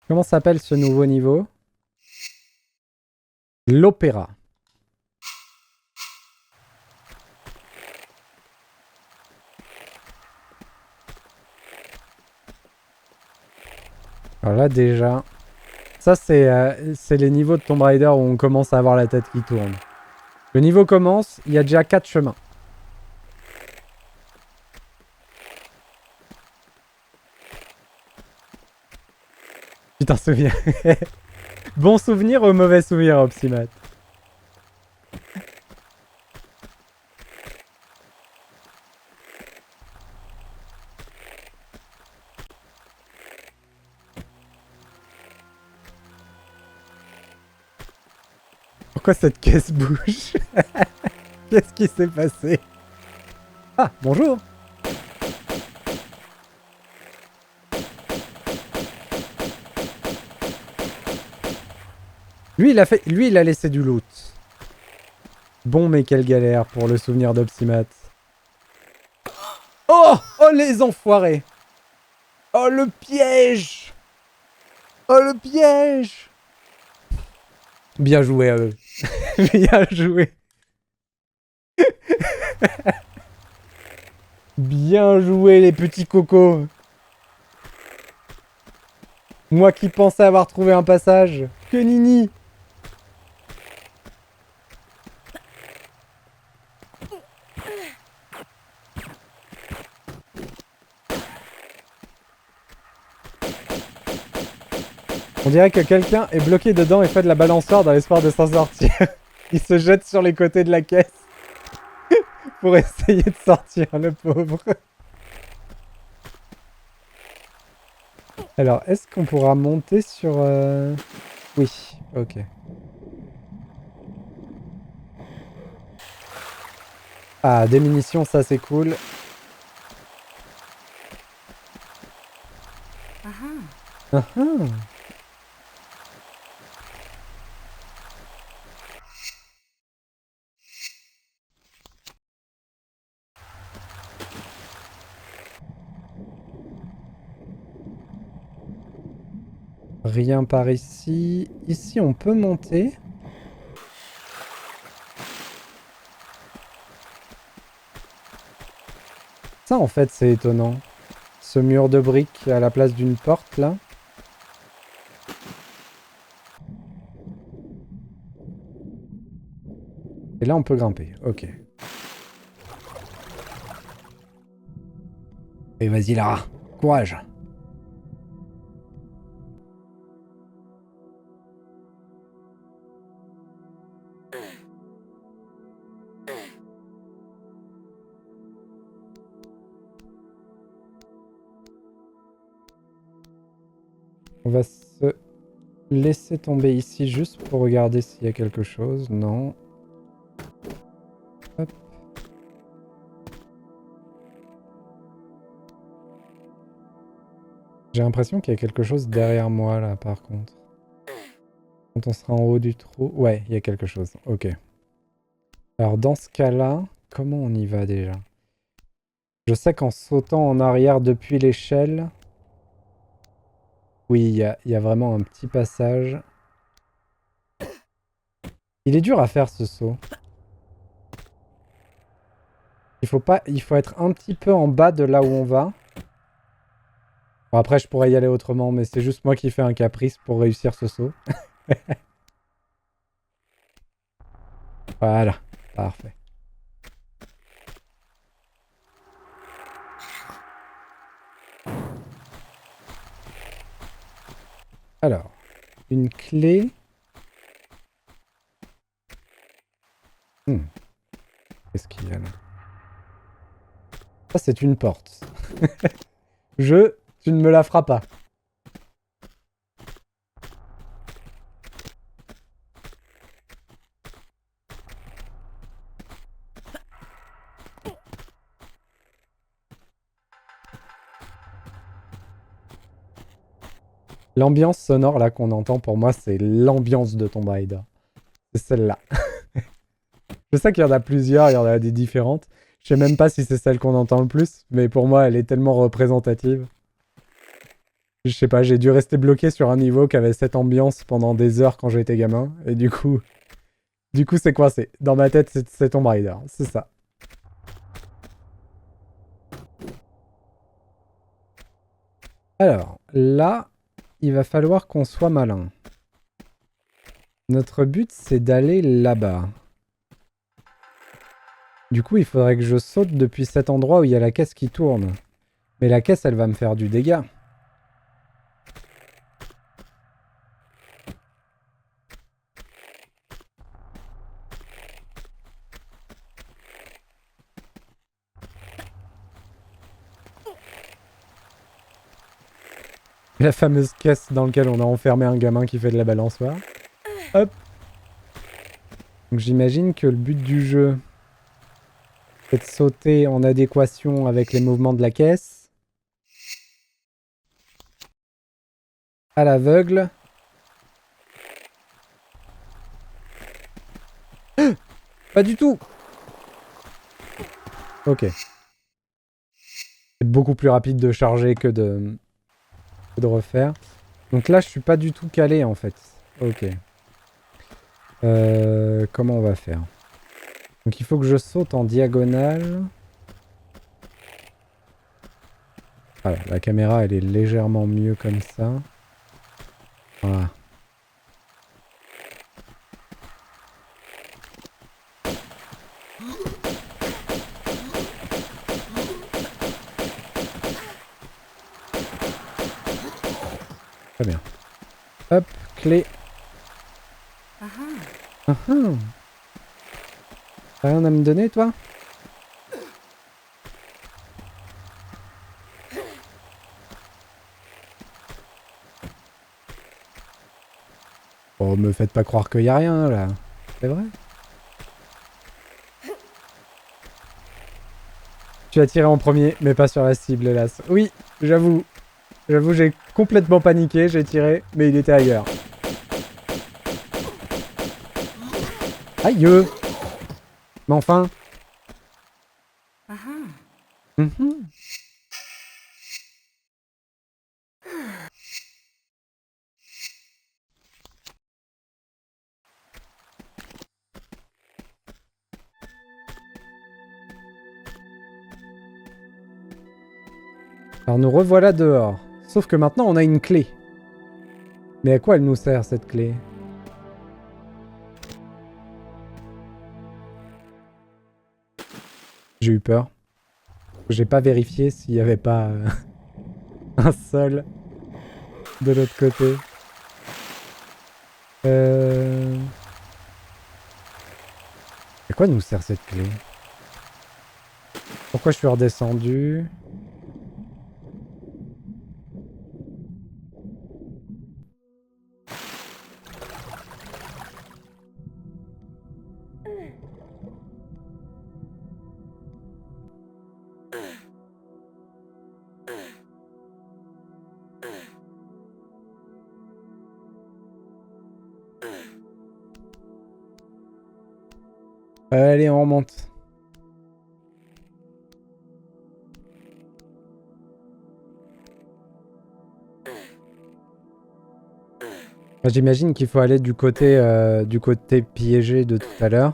Comment s'appelle ce nouveau niveau? L'opéra. Alors là déjà... Ça c'est les niveaux de Tomb Raider où on commence à avoir la tête qui tourne. Le niveau commence, il y a déjà 4 chemins. Tu t'en souviens? Bon souvenir ou mauvais souvenir, Opsimat? Pourquoi cette caisse bouge? Qu'est-ce qui s'est passé? Ah, bonjour! Lui, il a laissé du loot. Bon, mais quelle galère pour le souvenir d'Opsimat. Oh! Oh, les enfoirés! Oh, le piège! Oh, le piège! Bien joué à eux. Bien joué. Bien joué, les petits cocos. Moi qui pensais avoir trouvé un passage. Que nini! On dirait que quelqu'un est bloqué dedans et fait de la balançoire dans l'espoir de s'en sortir. Il se jette sur les côtés de la caisse pour essayer de sortir, le pauvre. Alors, est-ce qu'on pourra monter sur... Oui, ok. Ah, des munitions, ça c'est cool. Ah ah. Rien par ici. Ici, on peut monter. Ça, en fait, c'est étonnant. Ce mur de briques à la place d'une porte, là. Et là, on peut grimper. Ok. Et vas-y, Lara. Courage. On va se laisser tomber ici juste pour regarder s'il y a quelque chose. Non. Hop. J'ai l'impression qu'il y a quelque chose derrière moi, là, par contre. Quand on sera en haut du trou... Ouais, il y a quelque chose. Ok. Alors, dans ce cas-là, comment on y va, déjà? Je sais qu'en sautant en arrière depuis l'échelle... Oui, il y a vraiment un petit passage. Il est dur à faire, ce saut. Il faut être un petit peu en bas de là où on va. Bon, après, je pourrais y aller autrement, mais c'est juste moi qui fais un caprice pour réussir ce saut. Voilà, parfait. Alors, une clé. Qu'est-ce qu'il y a là? Ça, c'est une porte. Tu ne me la feras pas. L'ambiance sonore là qu'on entend, pour moi, c'est l'ambiance de Tomb Raider. C'est celle-là. Je sais qu'il y en a plusieurs, il y en a des différentes. Je sais même pas si c'est celle qu'on entend le plus, mais pour moi, elle est tellement représentative. Je sais pas, j'ai dû rester bloqué sur un niveau qui avait cette ambiance pendant des heures quand j'étais gamin. Et du coup c'est coincé. Dans ma tête, c'est Tomb Raider. C'est ça. Alors, là, il va falloir qu'on soit malin. Notre but, c'est d'aller là-bas. Du coup, il faudrait que je saute depuis cet endroit où il y a la caisse qui tourne. Mais la caisse, elle va me faire du dégât. La fameuse caisse dans laquelle on a enfermé un gamin qui fait de la balançoire. Hop. Donc j'imagine que le but du jeu, c'est de sauter en adéquation avec les mouvements de la caisse. À l'aveugle. Pas du tout. Ok. C'est beaucoup plus rapide de charger que de refaire. Donc là, je suis pas du tout calé en fait. Ok. Comment on va faire? Donc il faut que je saute en diagonale. Voilà, la caméra elle est légèrement mieux comme ça. Voilà. Très bien. Hop, clé. T'as rien à me donner toi? Oh, me faites pas croire qu'il y a rien là. C'est vrai? Tu as tiré en premier, mais pas sur la cible, hélas. Oui, j'avoue. J'avoue, j'ai complètement paniqué, j'ai tiré, mais il était ailleurs. Aïe! Mais enfin! Mhm. Alors nous revoilà dehors. Sauf que maintenant on a une clé. Mais à quoi elle nous sert cette clé? J'ai eu peur. J'ai pas vérifié s'il y avait pas un sol de l'autre côté. À quoi nous sert cette clé? Pourquoi je suis redescendu? Allez, on remonte. J'imagine qu'il faut aller du côté piégé de tout à l'heure.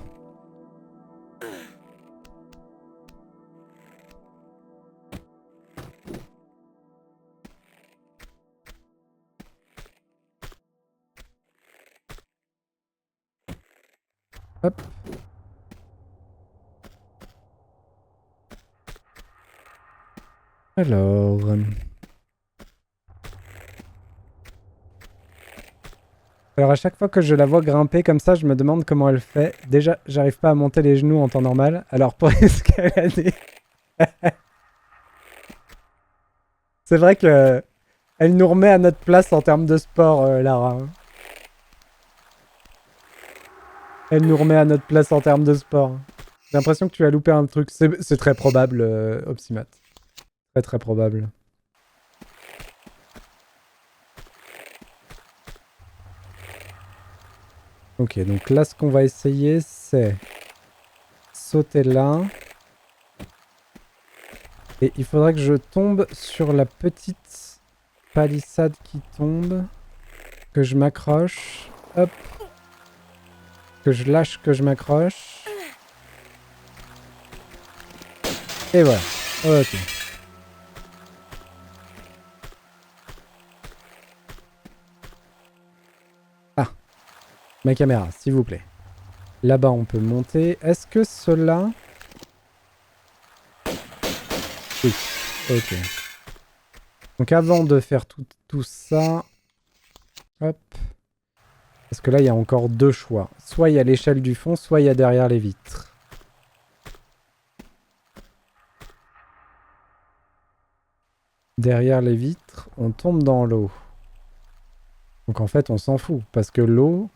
Hop. Alors... Alors à chaque fois que je la vois grimper comme ça, je me demande comment elle fait. Déjà, j'arrive pas à monter les genoux en temps normal. Alors pour escalader... C'est vrai que elle nous remet à notre place en termes de sport, Lara. Elle nous remet à notre place en termes de sport. J'ai l'impression que tu as loupé un truc. C'est très probable, Opsimat. Très très probable. Ok, donc là, ce qu'on va essayer, c'est sauter là. Et il faudrait que je tombe sur la petite palissade qui tombe. Que je m'accroche. Hop. Que je lâche, que je m'accroche. Et voilà. Ok. Ah. Ma caméra, s'il vous plaît. Là-bas, on peut monter. Est-ce que cela... Oui. Ok. Donc avant de faire tout ça... Hop. Parce que là, il y a encore deux choix. Soit il y a l'échelle du fond, soit il y a derrière les vitres. Derrière les vitres, on tombe dans l'eau. Donc en fait, on s'en fout. Parce que l'eau...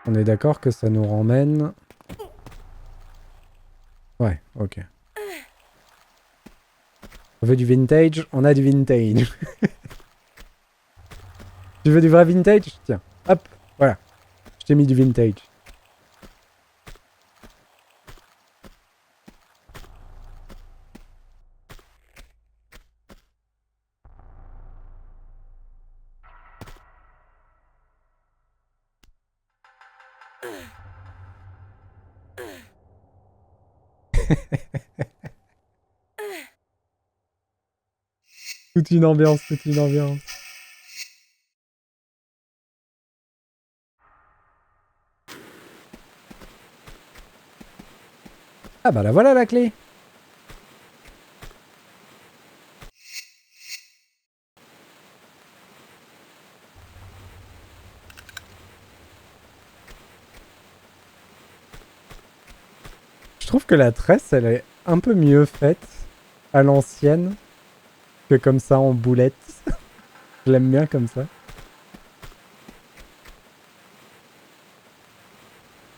On est d'accord que ça nous ramène... Ouais, ok. On veut du vintage, on a du vintage. Tu veux du vrai vintage? Tiens, hop, voilà. Je t'ai mis du vintage. Toute une ambiance, toute une ambiance. Ah bah la voilà la clé. Je trouve que la tresse, elle est un peu mieux faite à l'ancienne que comme ça en boulette. Je l'aime bien comme ça.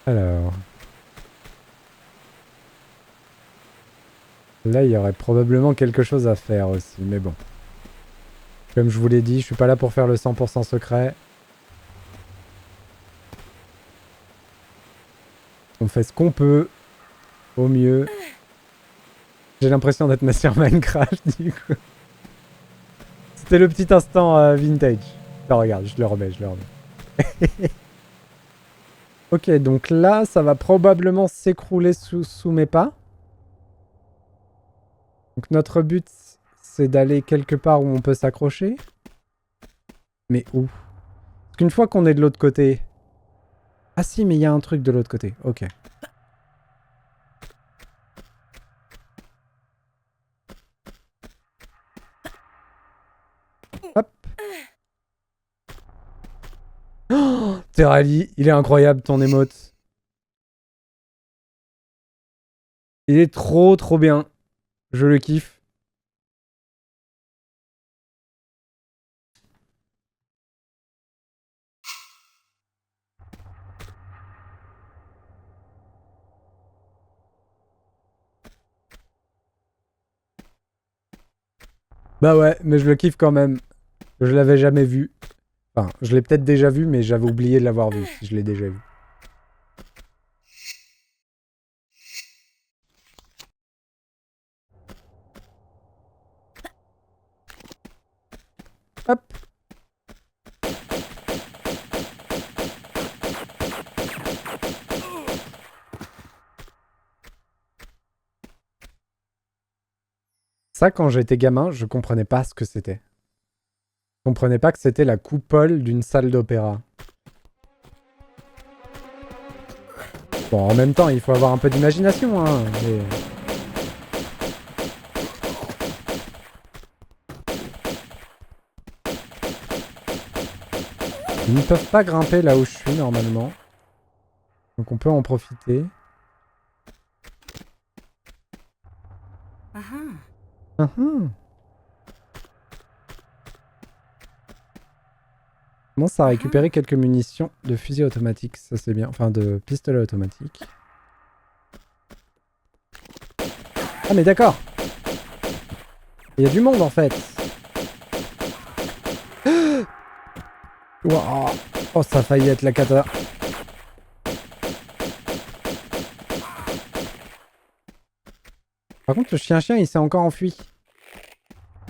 Alors... Là, il y aurait probablement quelque chose à faire aussi, mais bon. Comme je vous l'ai dit, je suis pas là pour faire le 100% secret. On fait ce qu'on peut, au mieux. J'ai l'impression d'être Master Minecraft, du coup. C'était le petit instant vintage. Là, regarde, je le remets, je le remets. Ok, donc là, ça va probablement s'écrouler sous mes pas. Donc notre but, c'est d'aller quelque part où on peut s'accrocher. Mais où? Parce qu'une fois qu'on est de l'autre côté... Ah si, mais il y a un truc de l'autre côté. Ok. Hop. Oh, Terali, il est incroyable ton émote. Il est trop trop bien. Je le kiffe. Bah ouais, mais je le kiffe quand même. Je l'avais jamais vu. Enfin, je l'ai peut-être déjà vu, mais j'avais oublié de l'avoir vu, si je l'ai déjà vu. Hop. Ça, quand j'étais gamin, je comprenais pas ce que c'était. Je comprenais pas que c'était la coupole d'une salle d'opéra. Bon, en même temps, il faut avoir un peu d'imagination, hein. Mais... Ils ne peuvent pas grimper là où je suis, normalement. Donc on peut en profiter. Commence à récupérer quelques munitions de fusil automatique, ça c'est bien. Enfin, de pistolet automatique. Ah mais d'accord. Il y a du monde en fait. Wow. Oh, ça a failli être la cata. Par contre, le chien-chien, il s'est encore enfui.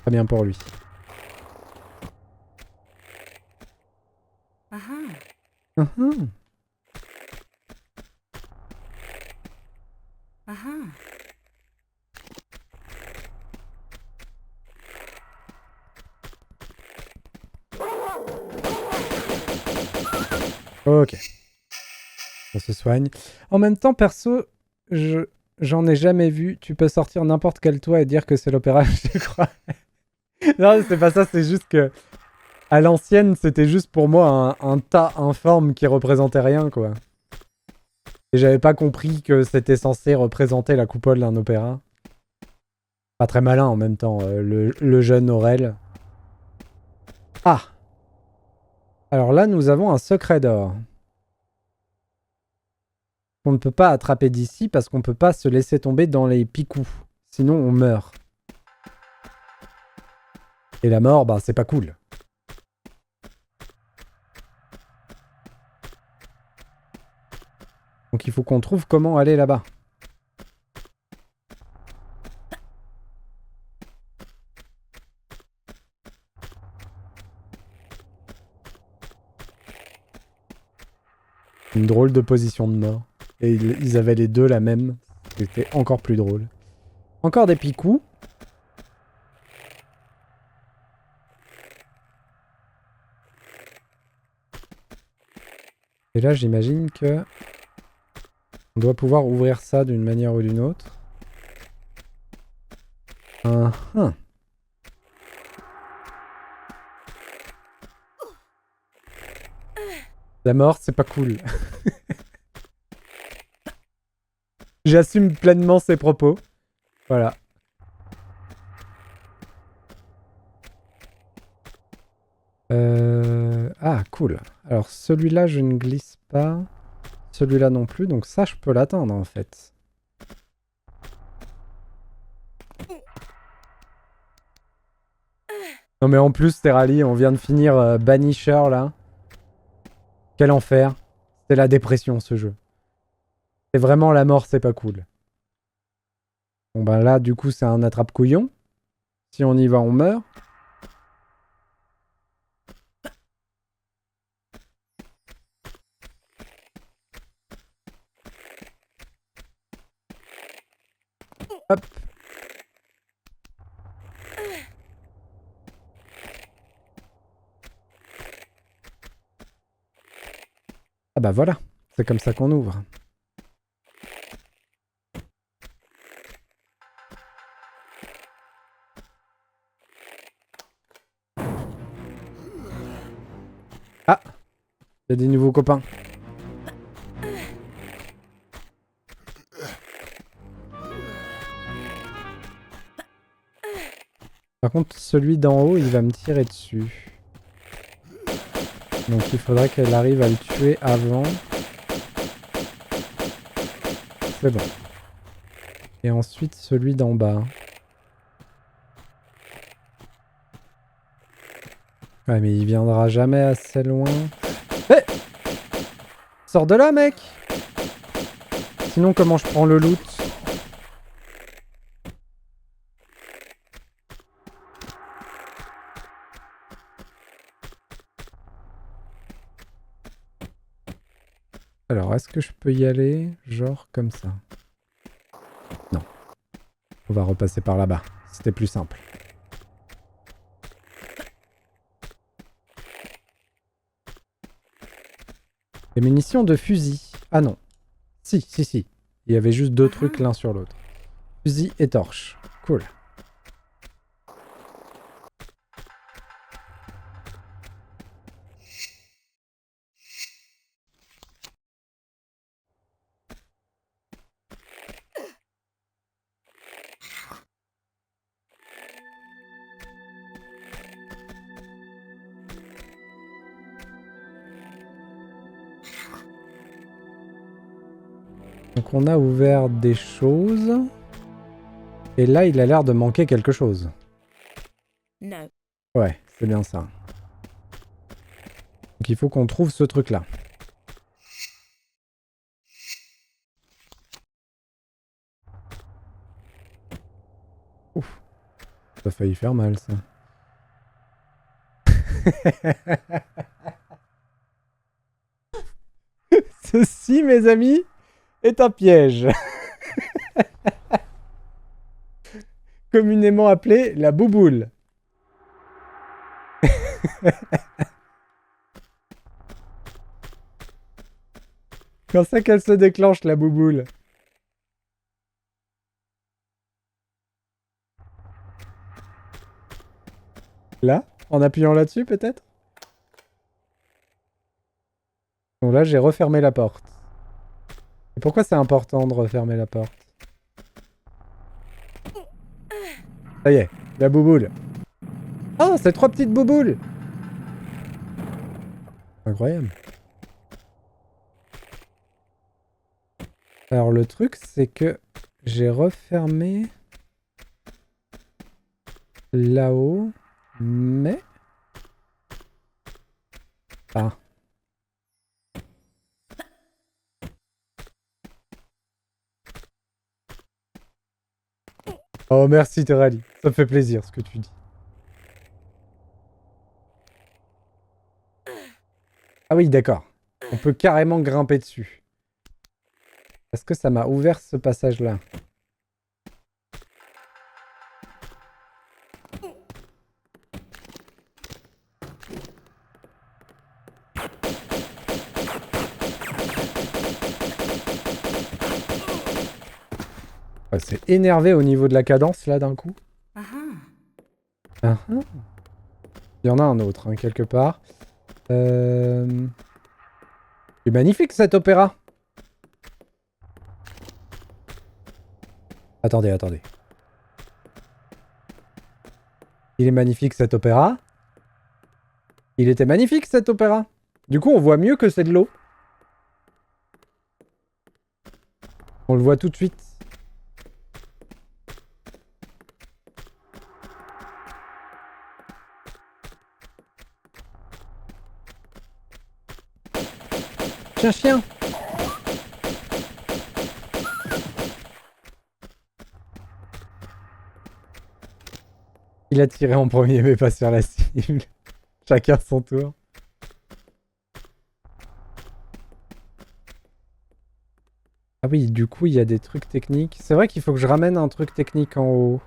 Pas bien pour lui. Mhm. Ok. On se soigne. En même temps, perso, j'en ai jamais vu. Tu peux sortir n'importe quel toit et dire que c'est l'opéra, je crois. Non, c'est pas ça, c'est juste que à l'ancienne, c'était juste pour moi un tas informe qui représentait rien, quoi. Et j'avais pas compris que c'était censé représenter la coupole d'un opéra. Pas très malin en même temps, le jeune Aurel. Ah! Alors là, nous avons un secret d'or. On ne peut pas attraper d'ici parce qu'on peut pas se laisser tomber dans les picous. Sinon, on meurt. Et la mort, bah, c'est pas cool. Donc il faut qu'on trouve comment aller là-bas. Une drôle de position de mort. Et ils avaient les deux la même. C'était encore plus drôle. Encore des picous. Et là, j'imagine que on doit pouvoir ouvrir ça d'une manière ou d'une autre. Ah. La mort, c'est pas cool. J'assume pleinement ses propos. Voilà. Ah, cool. Alors, celui-là, je ne glisse pas. Celui-là non plus. Donc ça, je peux l'atteindre, en fait. Non, mais en plus, Terali, on vient de finir Banisher, là. Quel enfer. C'est la dépression, ce jeu. C'est vraiment la mort, c'est pas cool. Bon, ben là, du coup, c'est un attrape-couillon. Si on y va, on meurt. Hop. Ah bah voilà. C'est comme ça qu'on ouvre. Ah, il y a des nouveaux copains. Par contre, celui d'en haut, il va me tirer dessus. Donc il faudrait qu'elle arrive à le tuer avant. C'est bon. Et ensuite, celui d'en bas. Ouais, mais il viendra jamais assez loin. Hé! Sors de là, mec! Sinon, comment je prends le loot? Alors, est-ce que je peux y aller, genre comme ça? Non. On va repasser par là-bas. C'était plus simple. Des munitions de fusil. Ah non. Si. Il y avait juste deux trucs l'un sur l'autre. Fusil et torche. Cool. Donc on a ouvert des choses. Et là, il a l'air de manquer quelque chose. No. Ouais, c'est bien ça. Donc il faut qu'on trouve ce truc-là. Ouf. Ça a failli faire mal, ça. Ceci, mes amis, est un piège. Communément appelé la bouboule. Quand c'est qu'elle se déclenche, la bouboule? Là? En appuyant là-dessus, peut-être? Bon, là, j'ai refermé la porte. Et pourquoi c'est important de refermer la porte? Ça y est, la bouboule. Oh, c'est 3 petites bouboules! Incroyable. Alors, le truc, c'est que j'ai refermé là-haut, mais... Ah. Oh, merci Terali. Ça me fait plaisir ce que tu dis. Ah oui, d'accord. On peut carrément grimper dessus. Est-ce que ça m'a ouvert ce passage-là? Ouais, c'est énervé au niveau de la cadence, là, d'un coup. Il y en a un autre, hein, quelque part. C'est magnifique, cet opéra. Attendez, attendez. Il est magnifique, cet opéra. Il était magnifique, cet opéra. Du coup, on voit mieux que c'est de l'eau. On le voit tout de suite. Chien. Il a tiré en premier, mais pas sur la cible. Chacun son tour. Ah oui, du coup, il y a des trucs techniques. C'est vrai qu'il faut que je ramène un truc technique en haut.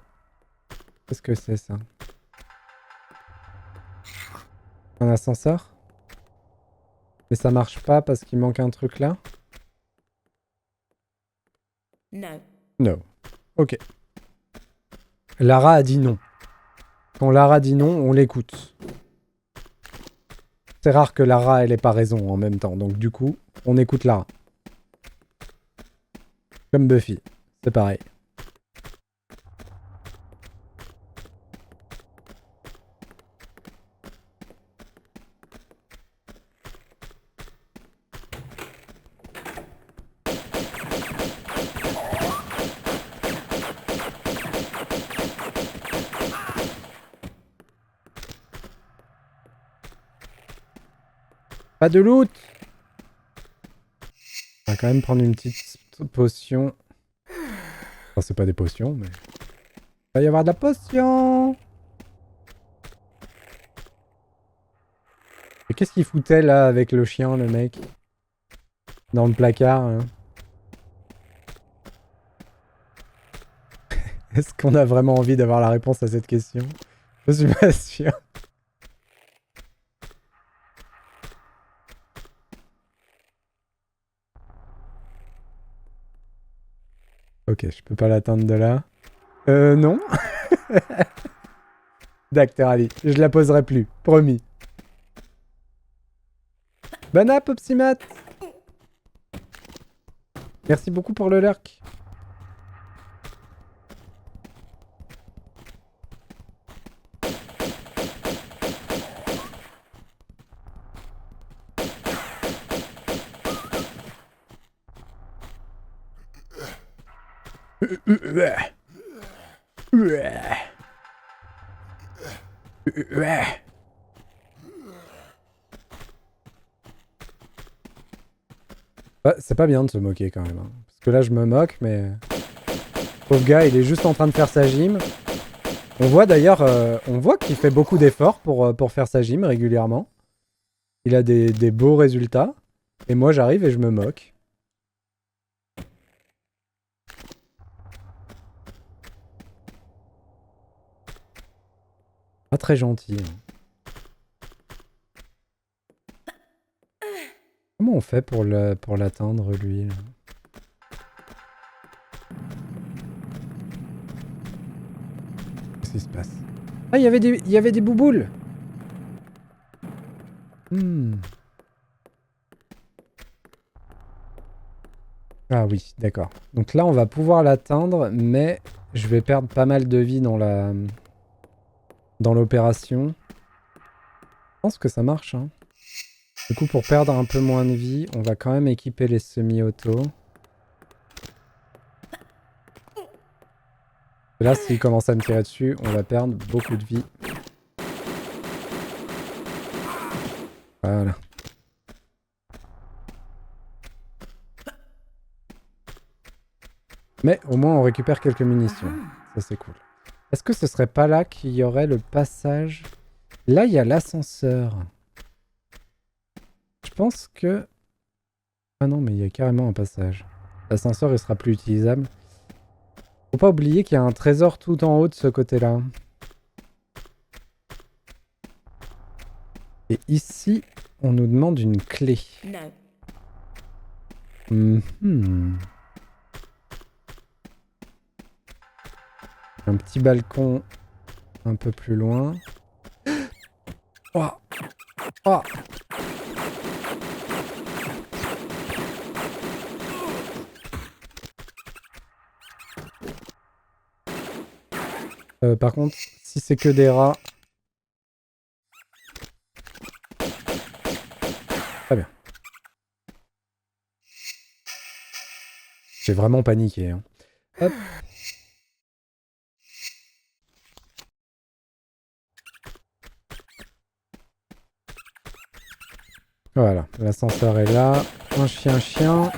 Qu'est-ce que c'est, ça? Un ascenseur? Mais ça marche pas parce qu'il manque un truc là? No. No. Ok. Lara a dit non. Quand Lara dit non, on l'écoute. C'est rare que Lara elle ait pas raison en même temps, donc du coup, on écoute Lara. Comme Buffy, c'est pareil. Pas de loot! On va quand même prendre une petite potion. Enfin, c'est pas des potions, mais... Il va y avoir de la potion! Et qu'est-ce qu'il foutait là avec le chien, le mec? Dans le placard, hein. Est-ce qu'on a vraiment envie d'avoir la réponse à cette question? Je suis pas sûr. Ok, je peux pas l'atteindre de là. Non. D'accord, allez, je la poserai plus, promis. Bonne app, Opsimat. Merci beaucoup pour le lurk. C'est pas bien de se moquer quand même. Hein. Parce que là, je me moque, mais... Pauvre gars, il est juste en train de faire sa gym. On voit d'ailleurs, on voit qu'il fait beaucoup d'efforts pour faire sa gym régulièrement. Il a des beaux résultats. Et moi j'arrive et je me moque. Pas très gentil. Comment on fait pour l'atteindre, lui là? Qu'est-ce qui se passe? Ah, il y avait des bouboules. Ah oui, d'accord. Donc là, on va pouvoir l'atteindre, mais je vais perdre pas mal de vie dans l'opération. Je pense que ça marche, hein. Du coup, pour perdre un peu moins de vie, on va quand même équiper les semi-auto. Et là, s'il commence à me tirer dessus, on va perdre beaucoup de vie. Voilà. Mais au moins, on récupère quelques munitions. Ça, c'est cool. Est-ce que ce serait pas là qu'il y aurait le passage? Là, il y a l'ascenseur. Je pense que... Ah non, mais il y a carrément un passage. L'ascenseur, il sera plus utilisable. Faut pas oublier qu'il y a un trésor tout en haut de ce côté-là. Et ici, on nous demande une clé. No. Un petit balcon un peu plus loin. Oh. Oh. Par contre, si c'est que des rats... Très bien. J'ai vraiment paniqué. Hein. Hop. Voilà, l'ascenseur est là. Un chien.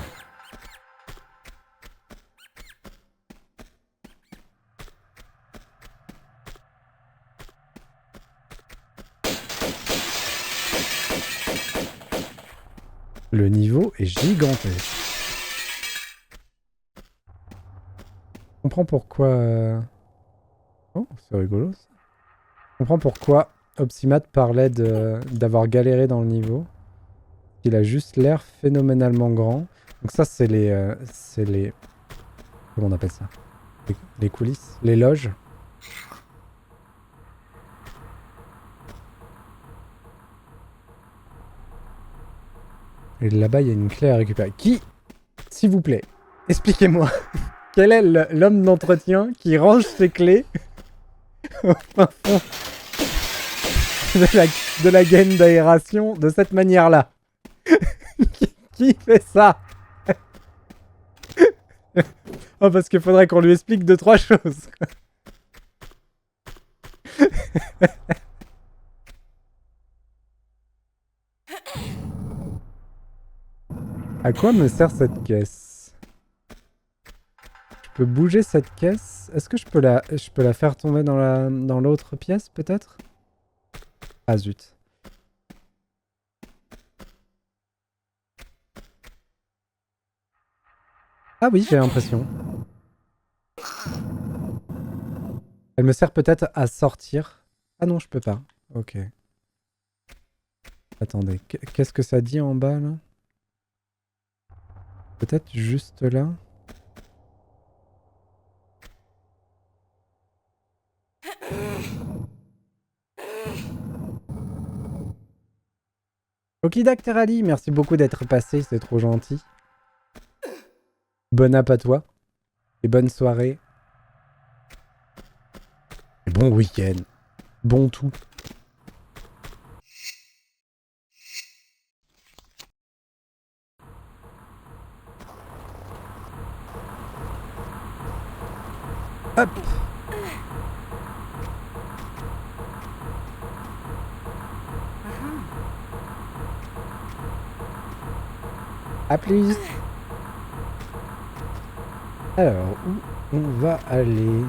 Le niveau est gigantesque. Je comprends pourquoi... Oh, c'est rigolo ça. Je comprends pourquoi Opsimat parlait d'avoir galéré dans le niveau. Il a juste l'air phénoménalement grand. Donc ça, c'est les... Comment on appelle ça? Les coulisses? Les loges? Et là-bas, il y a une clé à récupérer. Qui, s'il vous plaît, expliquez-moi, quel est l'homme d'entretien qui range ses clés au fin fond de la gaine d'aération de cette manière-là? Qui fait ça? Oh, parce qu'il faudrait qu'on lui explique 2-3 choses. À quoi me sert cette caisse? Je peux bouger cette caisse? Est-ce que je peux la faire tomber dans l'autre pièce, peut-être? Ah zut. Ah oui, j'ai l'impression. Elle me sert peut-être à sortir. Ah non, je peux pas. Ok. Attendez, qu'est-ce que ça dit en bas, là? Peut-être juste là? Okidak Terali, merci beaucoup d'être passé, c'est trop gentil. Bonne app à toi. Et bonne soirée. Et bon week-end. Bon tout. Hop. À plus. Alors, où on va aller?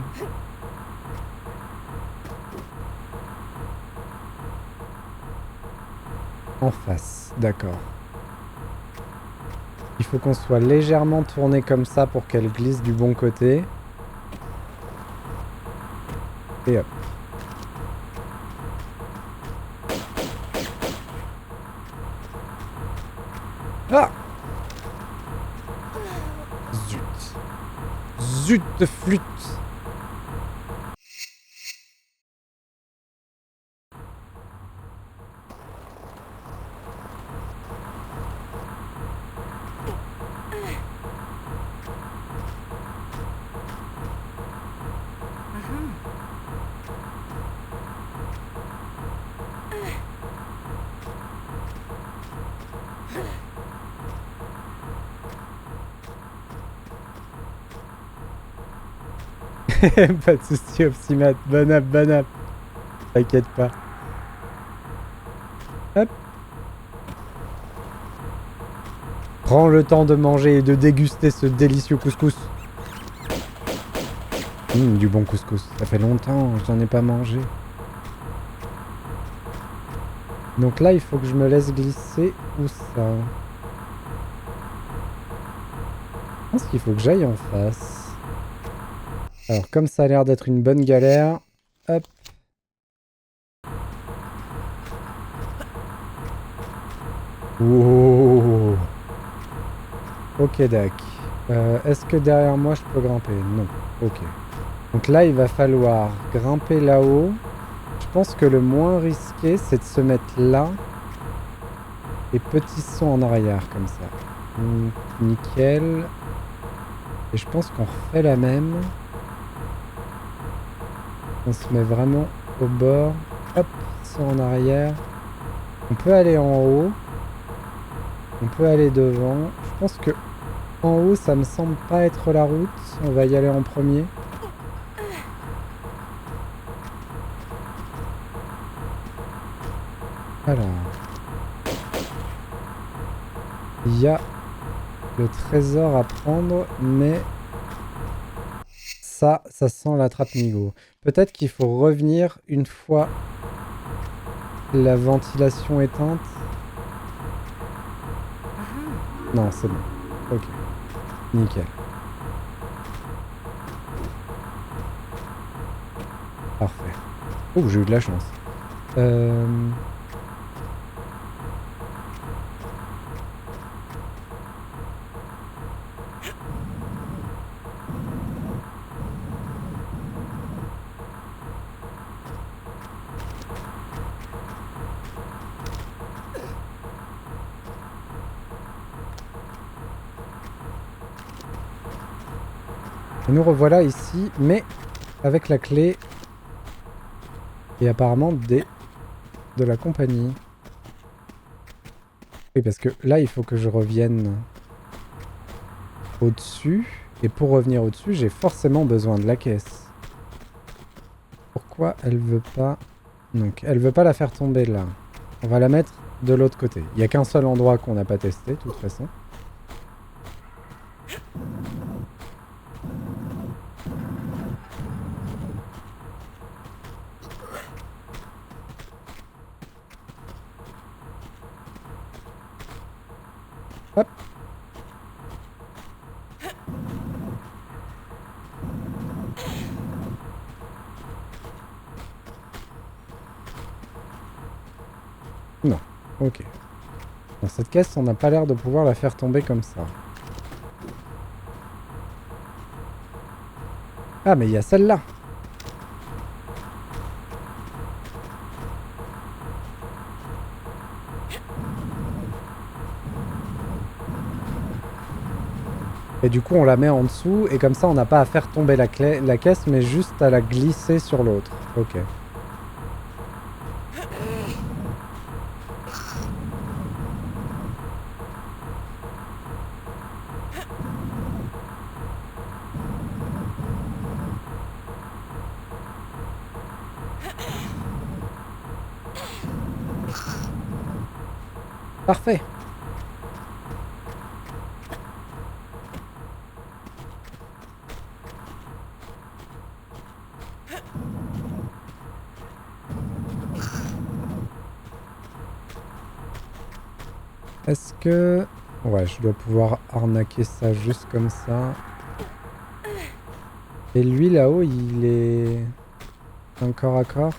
En face, d'accord. Il faut qu'on soit légèrement tourné comme ça pour qu'elle glisse du bon côté. Et hop. Ah! Zut. Zut de flûte. Pas de soucis, Opsimat. Bon app, bon app. T'inquiète pas. Hop. Prends le temps de manger et de déguster ce délicieux couscous. Du bon couscous. Ça fait longtemps, j'en ai pas mangé. Donc là, il faut que je me laisse glisser. Où ça? Je pense qu'il faut que j'aille en face. Alors, comme ça a l'air d'être une bonne galère, hop. Wow. Ok, Dak. Est-ce que derrière moi, je peux grimper? Non. Ok. Donc là, il va falloir grimper là-haut. Je pense que le moins risqué, c'est de se mettre là. Et petit saut en arrière, comme ça. Nickel. Et je pense qu'on refait la même. On se met vraiment au bord. Hop, saut en arrière. On peut aller en haut. On peut aller devant. Je pense que en haut, ça me semble pas être la route. On va y aller en premier. Alors. Il y a le trésor à prendre, mais ça sent la trappe-nigo. Peut-être qu'il faut revenir une fois la ventilation éteinte. Non, c'est bon. Ok. Nickel. Parfait. Oh, j'ai eu de la chance. Et nous revoilà ici, mais avec la clé et apparemment de la compagnie. Oui, parce que là, il faut que je revienne au-dessus. Et pour revenir au-dessus, j'ai forcément besoin de la caisse. Pourquoi elle veut pas... Donc, elle veut pas la faire tomber là. On va la mettre de l'autre côté. Il n'y a qu'un seul endroit qu'on n'a pas testé, de toute façon. Hop. Non. Ok. Dans cette caisse, on n'a pas l'air de pouvoir la faire tomber comme ça. Ah, mais il y a celle-là. Et du coup, on la met en dessous, et comme ça, on n'a pas à faire tomber la caisse, mais juste à la glisser sur l'autre. Ok. Parfait. Est-ce que Ouais, je dois pouvoir arnaquer ça juste comme ça. Et lui, là-haut, il est... un corps à corps.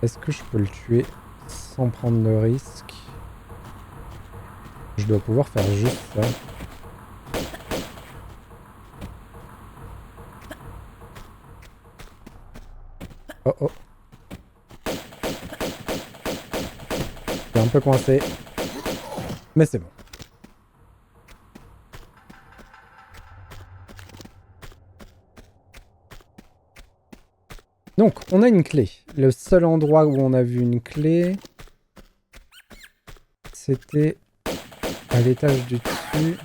Est-ce que je peux le tuer sans prendre le risque? Je dois pouvoir faire juste ça. Oh oh. C'est un peu coincé. Mais c'est bon. Donc, on a une clé. Le seul endroit où on a vu une clé, c'était à l'étage du dessus.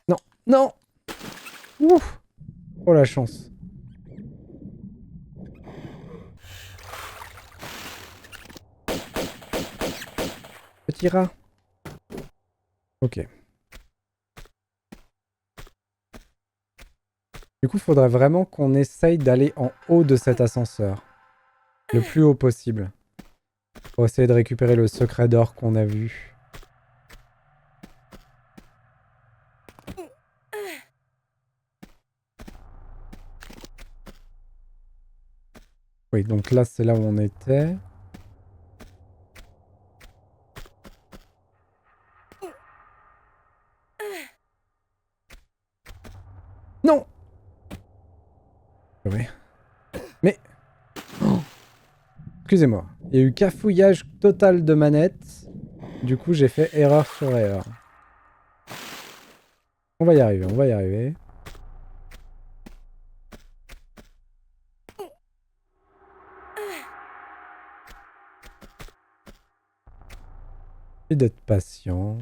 Non, non. Ouf. Oh la chance. Petit rat. Ok. Du coup, il faudrait vraiment qu'on essaye d'aller en haut de cet ascenseur. Le plus haut possible. Pour essayer de récupérer le secret d'or qu'on a vu. Oui, donc là, c'est là où on était. Non! Oui. Mais... oh, excusez-moi. Il y a eu cafouillage total de manette. Du coup, j'ai fait erreur sur erreur. On va y arriver, on va y arriver. Et d'être patient.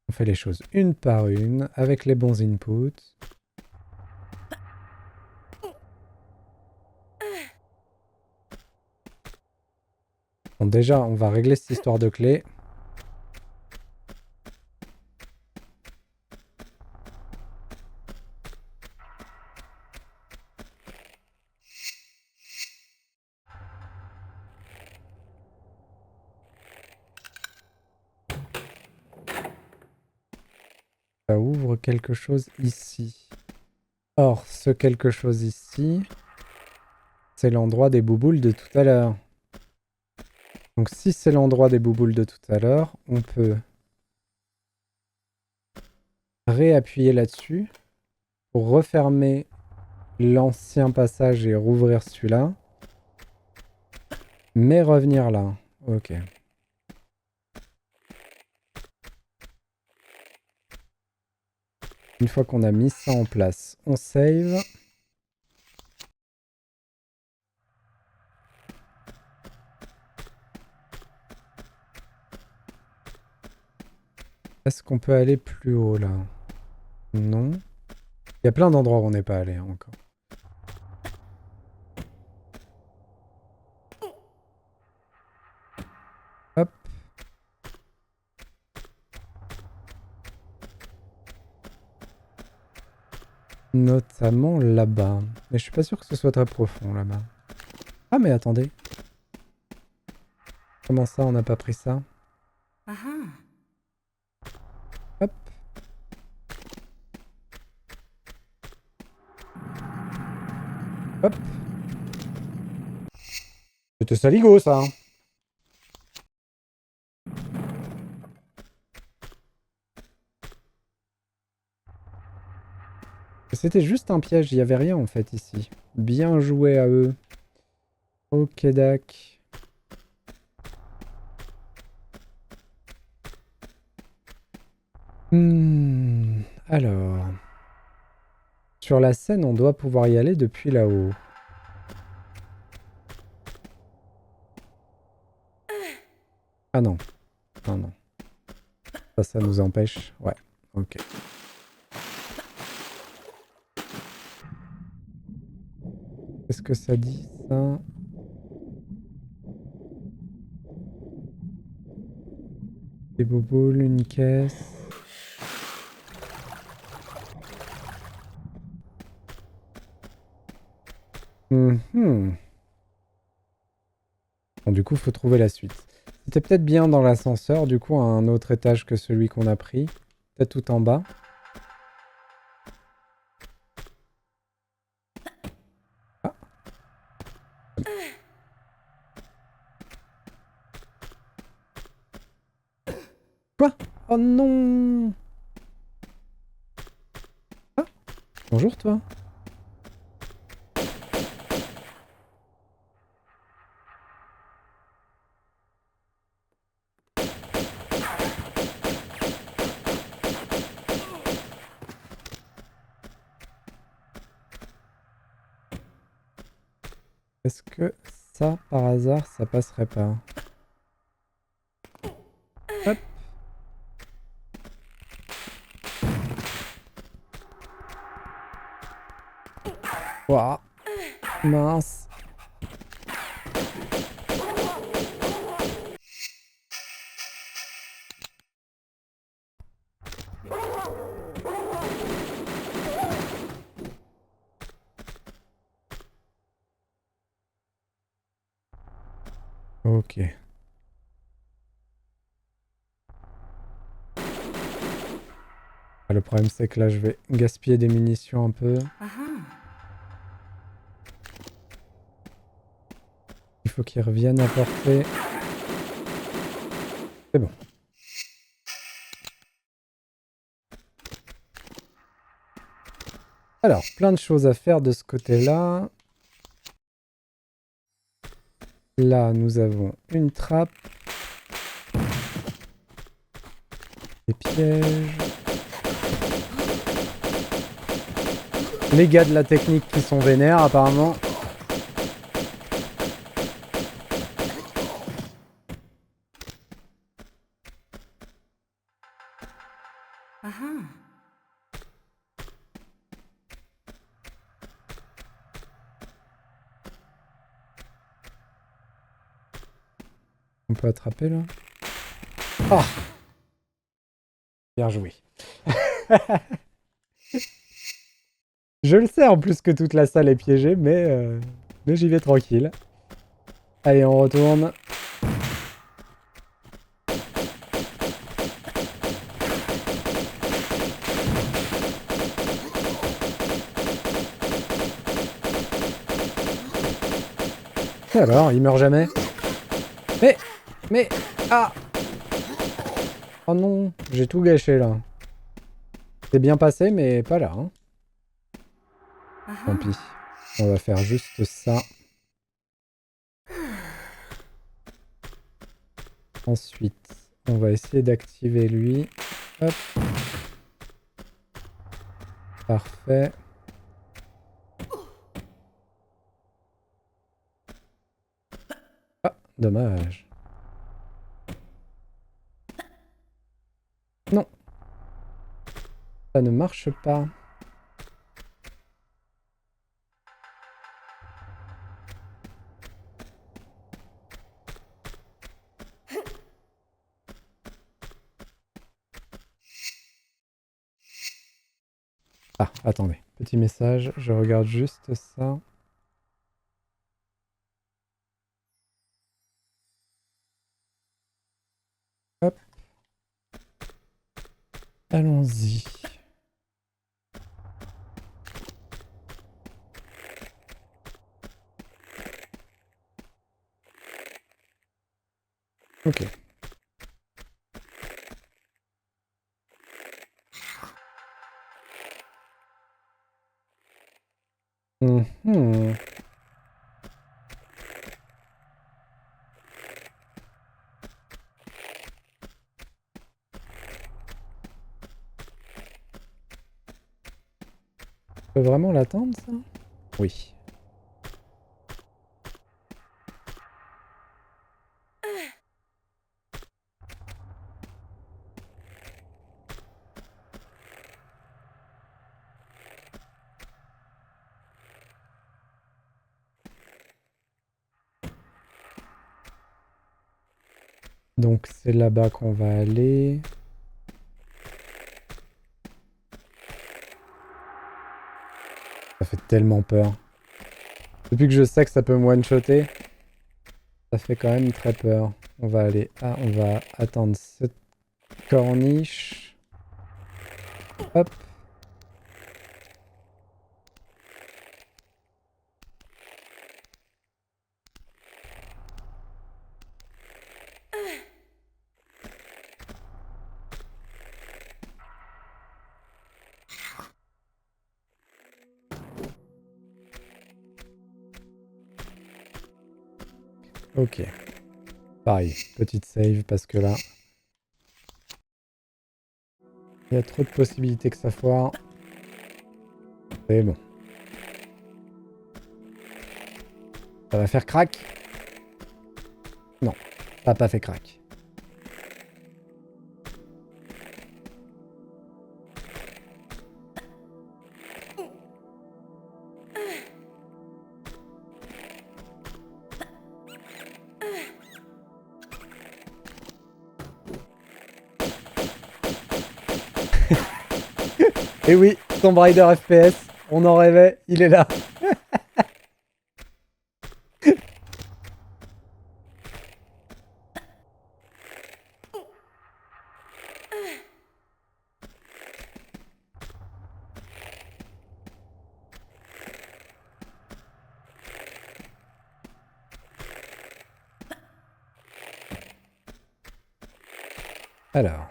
On fait les choses une par une, avec les bons inputs. Bon, déjà, on va régler cette histoire de clé. Ça ouvre quelque chose ici. Or, ce quelque chose ici, c'est l'endroit des bouboules de tout à l'heure. Donc si c'est l'endroit des bouboules de tout à l'heure, on peut réappuyer là-dessus pour refermer l'ancien passage et rouvrir celui-là. Mais revenir là. Ok. Une fois qu'on a mis ça en place, on save. Est-ce qu'on peut aller plus haut là? Non. Il y a plein d'endroits où on n'est pas allé encore. Hop. Notamment là-bas. Mais je suis pas sûr que ce soit très profond là-bas. Ah mais attendez. Comment ça on n'a pas pris ça? Hop. Hop. C'était saligo ça. Hein. C'était juste un piège, il n'y avait rien en fait ici. Bien joué à eux. Ok, dac. Alors. Sur la scène, on doit pouvoir y aller depuis là-haut. Ah non. Non, non. Ça nous empêche. Ouais. Ok. Qu'est-ce que ça dit, ça? Des boboules, une caisse. Mhm. Bon, du coup, faut trouver la suite. C'était peut-être bien dans l'ascenseur, du coup, à un autre étage que celui qu'on a pris. Peut-être tout en bas. Ah, quoi? Oh non! Ah, bonjour toi. Est-ce que ça, par hasard, ça passerait pas? Hop. Ouah, mince. Ok. Ah, le problème, c'est que là, je vais gaspiller des munitions un peu. Il faut qu'ils reviennent apporter. C'est bon. Alors, plein de choses à faire de ce côté-là. Là, nous avons une trappe. Des pièges. Les gars de la technique qui sont vénères, apparemment. On peut attraper, là. Ah! Bien joué. Je le sais en plus que toute la salle est piégée, mais j'y vais tranquille. Allez, on retourne. Et alors, il meurt jamais? Mais... Ah! Oh non, j'ai tout gâché, là. C'est bien passé, mais pas là, hein. Tant pis. On va faire juste ça. Ensuite, on va essayer d'activer lui. Hop. Parfait. Ah, dommage. Non, ça ne marche pas. Ah, attendez. Petit message, je regarde juste ça. Hop. Allons-y. Ok. Mhm. Je peux vraiment l'attendre, ça? Oui. Donc c'est là-bas qu'on va aller. Ça fait tellement peur. Depuis que je sais que ça peut me one-shotter, ça fait quand même très peur. On va aller... Ah, on va attendre cette corniche. Hop. Ok. Pareil, petite save parce que là... Il y a trop de possibilités que ça foire. C'est bon. Ça va faire crack? Non, ça n'a pas fait crack. Et oui, Tomb Raider FPS, on en rêvait, il est là. Alors.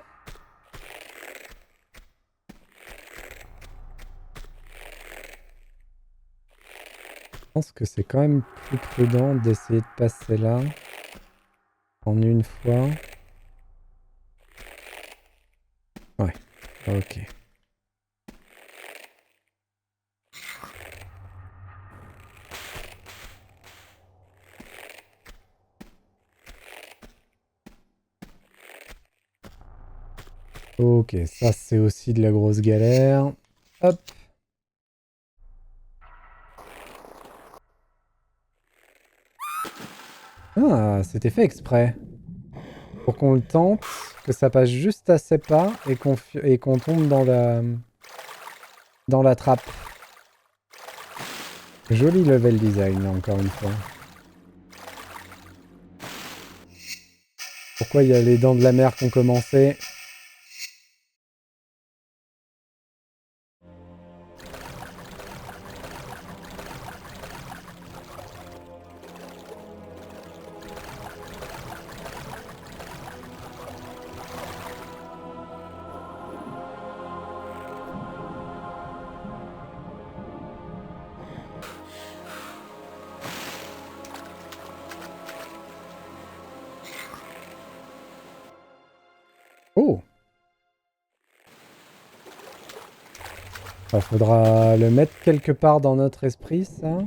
Je pense que c'est quand même plus prudent d'essayer de passer là en une fois. Ouais, ok. Ok, ça c'est aussi de la grosse galère. Hop. Ah, c'était fait exprès. Pour qu'on le tente, que ça passe juste à ses pas et qu'on tombe dans la trappe. Joli level design, là, encore une fois. Pourquoi il y a les dents de la mer qui ont commencé? Oh! Il faudra le mettre quelque part dans notre esprit, ça.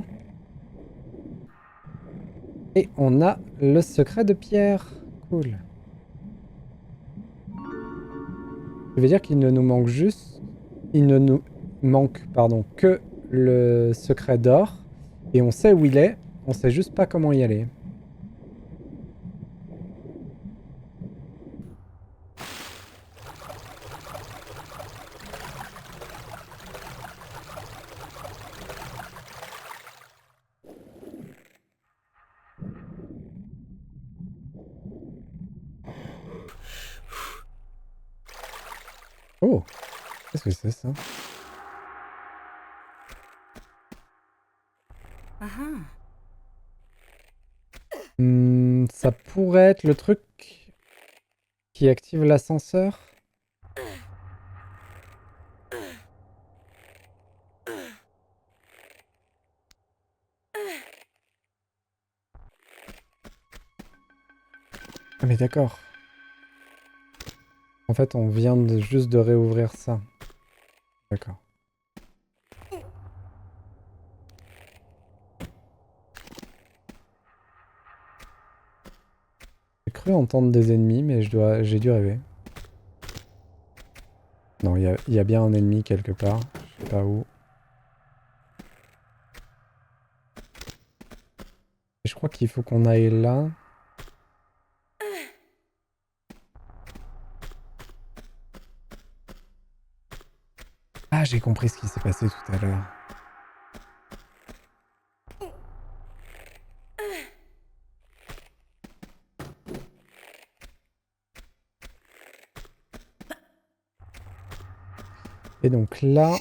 Et on a le secret de pierre. Cool. Ça veut dire qu'il ne nous manque juste... Il ne nous manque, pardon, que le secret d'or. Et on sait où il est. On sait juste pas comment y aller. Oh! Qu'est-ce que c'est ça? Uh-huh. Ça pourrait être le truc qui active l'ascenseur. Ah mais d'accord. En fait, on vient juste de réouvrir ça. D'accord. J'ai cru entendre des ennemis, mais j'ai dû rêver. Non, il y a bien un ennemi quelque part. Je sais pas où. Et je crois qu'il faut qu'on aille là. Ah, j'ai compris ce qui s'est passé tout à l'heure. Et donc là,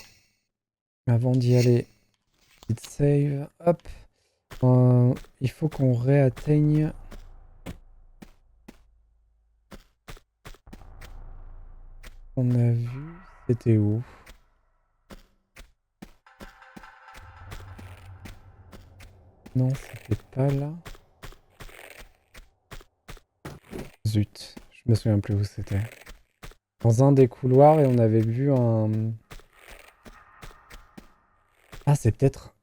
avant d'y aller, petite save, hop. Il faut qu'on réatteigne. On a vu, c'était où? Non, c'était pas là. Zut, je me souviens plus où c'était. Dans un des couloirs et on avait vu un... Ah, c'est peut-être...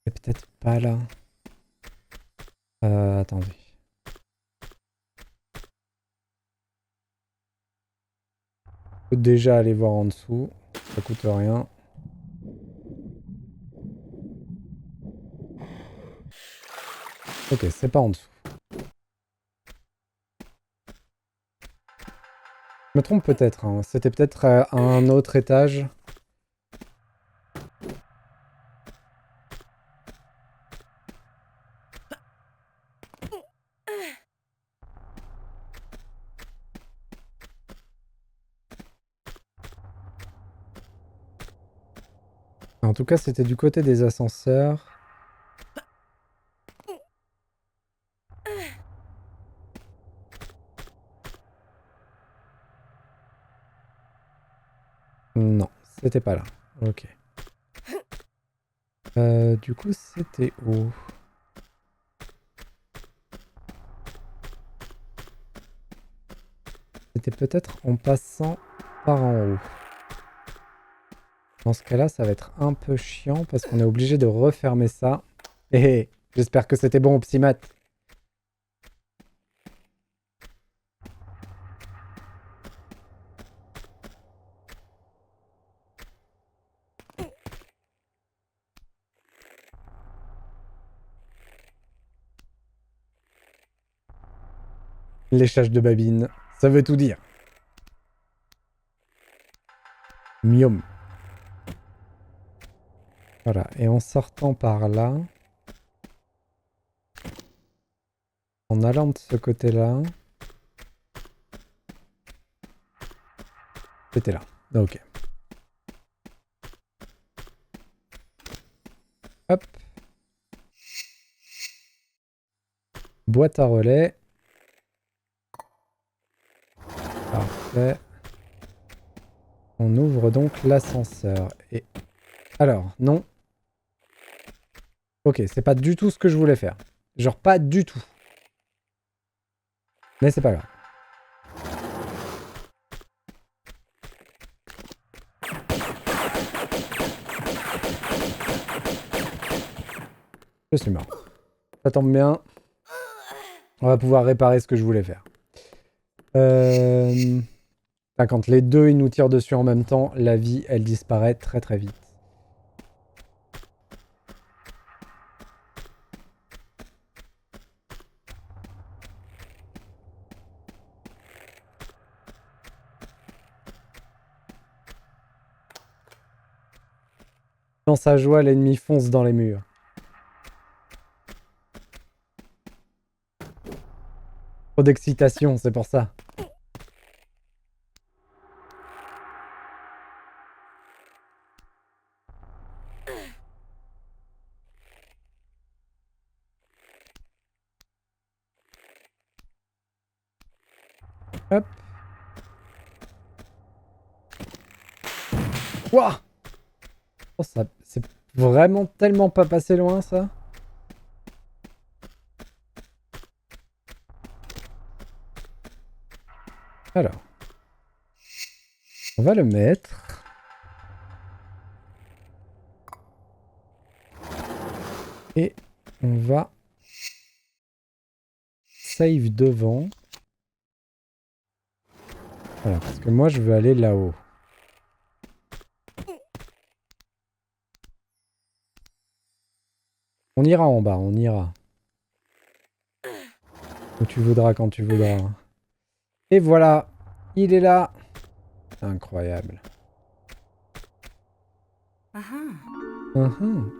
C'est peut-être pas là. Attendez. On peut déjà aller voir en dessous. Ça coûte rien. Ok, c'est pas en dessous. Je me trompe peut-être, hein. C'était peut-être à un autre étage. En tout cas, c'était du côté des ascenseurs. Non, c'était pas là. Ok. Du coup, c'était où? C'était peut-être en passant par en haut. Dans ce cas-là, ça va être un peu chiant parce qu'on est obligé de refermer ça. Et j'espère que c'était bon au psymat. Léchage de babine, ça veut tout dire. Mium. Voilà, et en sortant par là, en allant de ce côté-là, c'était là. Ok. Hop. Boîte à relais. Parfait. On ouvre donc l'ascenseur. Et... Alors, non. Ok, c'est pas du tout ce que je voulais faire. Genre pas du tout. Mais c'est pas grave. Je suis mort. Ça tombe bien. On va pouvoir réparer ce que je voulais faire. Quand les deux ils nous tirent dessus en même temps, la vie elle disparaît très très vite. Dans sa joie, l'ennemi fonce dans les murs. Trop d'excitation, c'est pour ça. Hop. Ouah. Oh, ça, c'est vraiment tellement pas passé loin, ça. Alors. On va le mettre. Et on va save devant. Voilà, parce que moi, je veux aller là-haut. On ira en bas, on ira. Où tu voudras, quand tu voudras. Et voilà, il est là. Incroyable. Aha.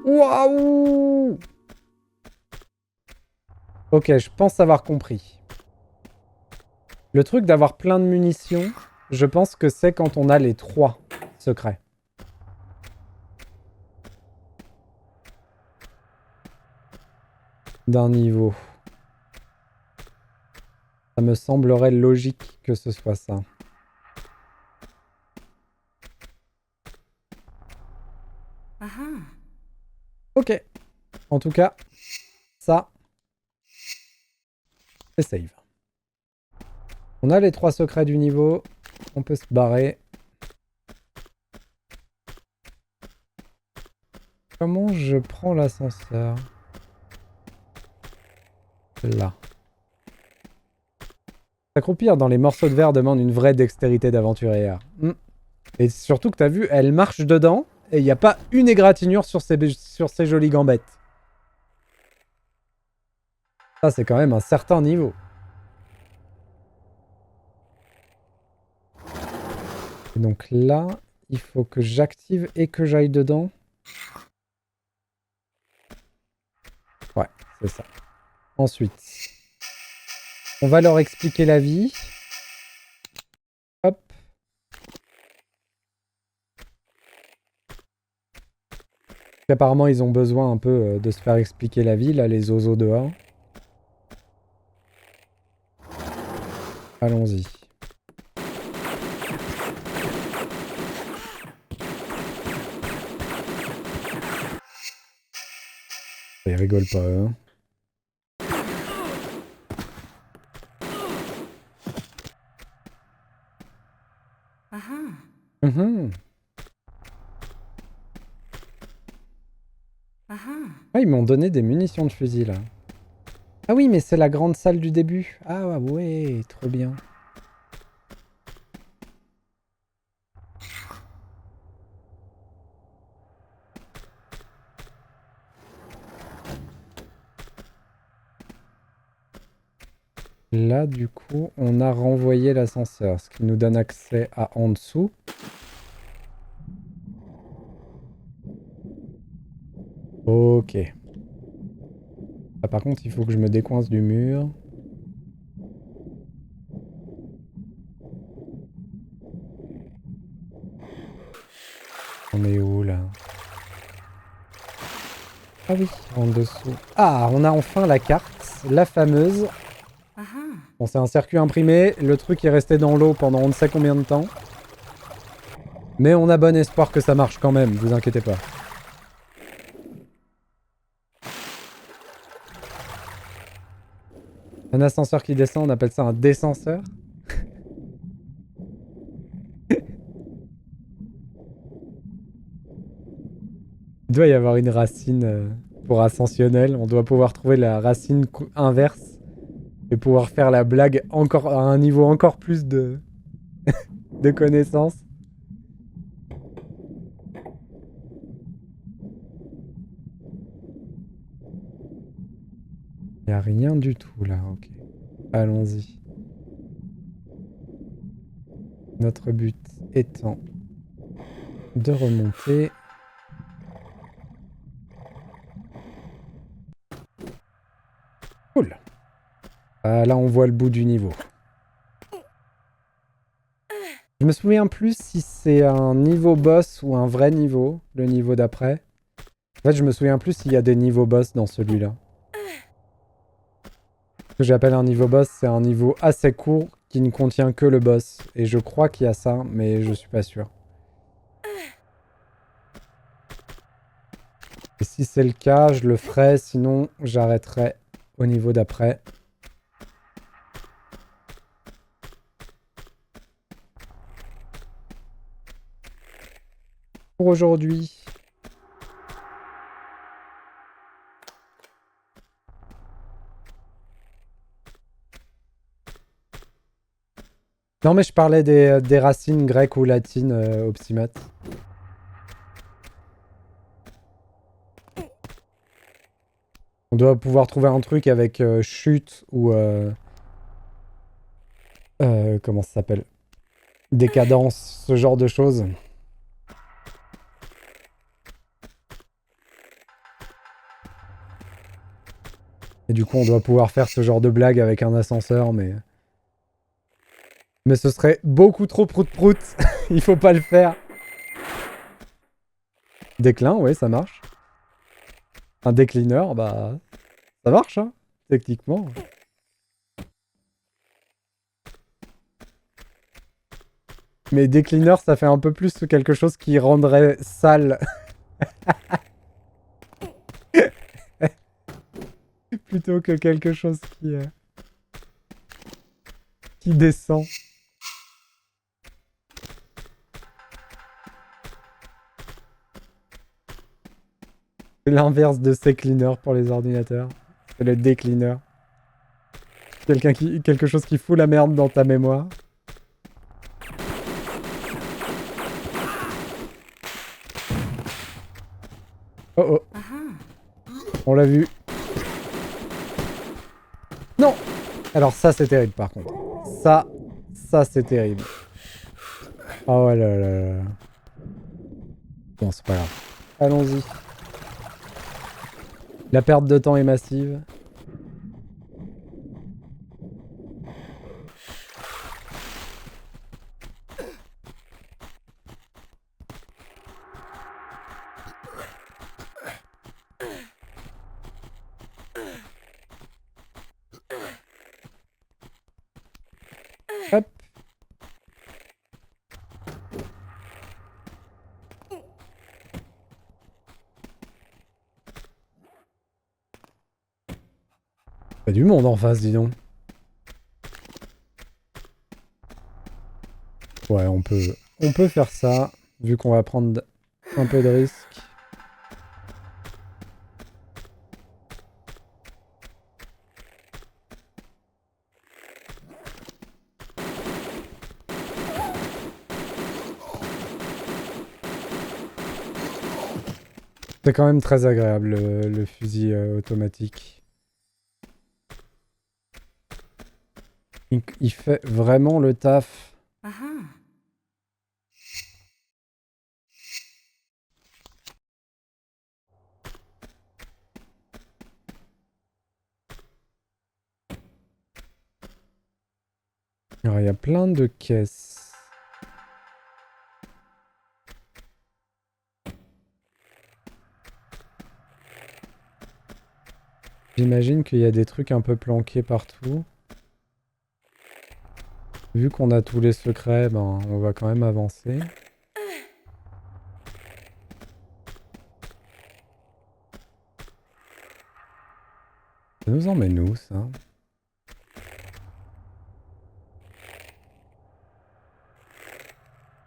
Waouh! Ok, je pense avoir compris. Le truc d'avoir plein de munitions, je pense que c'est quand on a les 3 secrets. D'un niveau. Ça me semblerait logique que ce soit ça. Ok. En tout cas, ça, c'est save. On a les 3 secrets du niveau. On peut se barrer. Comment je prends l'ascenseur? Là. S'accroupir dans les morceaux de verre demande une vraie dextérité d'aventurière. Et surtout que t'as vu, elle marche dedans et il n'y a pas une égratignure sur ses jolies gambettes. Ça, c'est quand même un certain niveau. Et donc là, il faut que j'active et que j'aille dedans. Ouais, c'est ça. Ensuite, on va leur expliquer la vie. Hop. Apparemment, ils ont besoin un peu de se faire expliquer la vie, là, les oiseaux dehors. Allons-y. Ils rigolent pas, hein. Ah, ils m'ont donné des munitions de fusil, là. Ah oui, mais c'est la grande salle du début. Ah ouais, trop bien. Là, du coup, on a renvoyé l'ascenseur, ce qui nous donne accès à en dessous. Ok. Ah, par contre, il faut que je me décoince du mur. On est où, là? Ah oui, en dessous. Ah, on a enfin la carte, la fameuse. Bon, c'est un circuit imprimé. Le truc est resté dans l'eau pendant on ne sait combien de temps. Mais on a bon espoir que ça marche quand même, vous inquiétez pas. Un ascenseur qui descend, on appelle ça un descenseur. Il doit y avoir une racine pour ascensionnel. On doit pouvoir trouver la racine inverse et pouvoir faire la blague encore à un niveau encore plus de connaissances. Il n'y a rien du tout là, ok. Allons-y. Notre but étant de remonter. Cool. Là, on voit le bout du niveau. Je me souviens plus si c'est un niveau boss ou un vrai niveau, le niveau d'après. En fait, je me souviens plus s'il y a des niveaux boss dans celui-là. Ce que j'appelle un niveau boss, c'est un niveau assez court qui ne contient que le boss. Et je crois qu'il y a ça, mais je suis pas sûr. Et si c'est le cas, je le ferai, sinon j'arrêterai au niveau d'après. Pour aujourd'hui. Non mais je parlais des racines grecques ou latines au psymat. On doit pouvoir trouver un truc avec chute ou... comment ça s'appelle? Décadence, ce genre de choses. Et du coup, on doit pouvoir faire ce genre de blague avec un ascenseur, mais... Mais ce serait beaucoup trop prout-prout. Il faut pas le faire. Déclin, ouais, ça marche. Un déclineur, bah... Ça marche, hein, techniquement. Mais déclineur, ça fait un peu plus quelque chose qui rendrait sale. Plutôt que quelque chose qui descend. C'est l'inverse de C-cleaner pour les ordinateurs. C'est le déclineur. Quelque chose qui fout la merde dans ta mémoire. Oh oh. On l'a vu. Non! Alors ça c'est terrible par contre. Ça c'est terrible. Oh là là là là. Bon c'est pas grave. Allons-y. La perte de temps est massive. Hop. Il y a du monde en face, dis donc. Ouais, on peut faire ça, vu qu'on va prendre un peu de risque. C'est quand même très agréable le fusil automatique. Il fait vraiment le taf. Alors il y a plein de caisses. J'imagine qu'il y a des trucs un peu planqués partout. Vu qu'on a tous les secrets, ben, on va quand même avancer. Ça nous emmène où, ça?